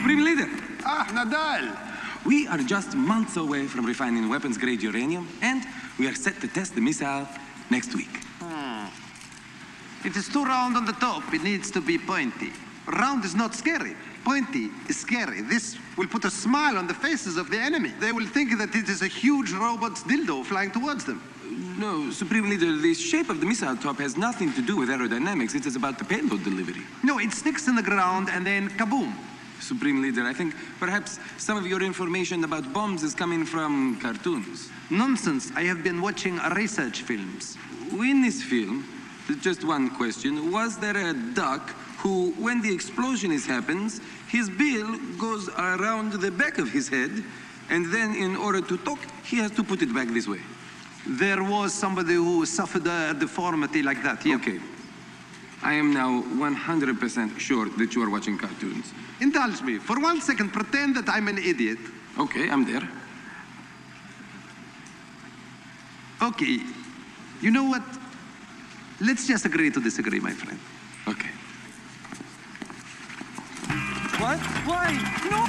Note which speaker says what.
Speaker 1: Supreme Leader.
Speaker 2: Ah, Nadal.
Speaker 1: We are just months away from refining weapons-grade uranium, and we are set to test the missile next week.
Speaker 3: It is too round on the top. It needs to be pointy. Round is not scary. Pointy is scary. This will put a smile on the faces of the enemy. They will think that it is a huge robot's dildo flying towards them.
Speaker 1: No, Supreme Leader, the shape of the missile top has nothing to do with aerodynamics. It is about the payload delivery.
Speaker 3: No, it sticks in the ground and then kaboom.
Speaker 1: Supreme Leader, I think perhaps some of your information about bombs is coming from cartoons.
Speaker 3: Nonsense. I have been watching research films.
Speaker 1: In this film, just one question, was there a duck who, when the explosion happens, his bill goes around the back of his head, and then in order to talk, he has to put it back this way?
Speaker 3: There was somebody who suffered a deformity like that, yeah.
Speaker 1: Okay. I am now 100% sure that you are watching cartoons.
Speaker 3: Indulge me. For 1 second, pretend that I'm an idiot.
Speaker 1: Okay, I'm there.
Speaker 3: Okay. You know what? Let's just agree to disagree, my friend.
Speaker 1: Okay.
Speaker 4: What? Why? No!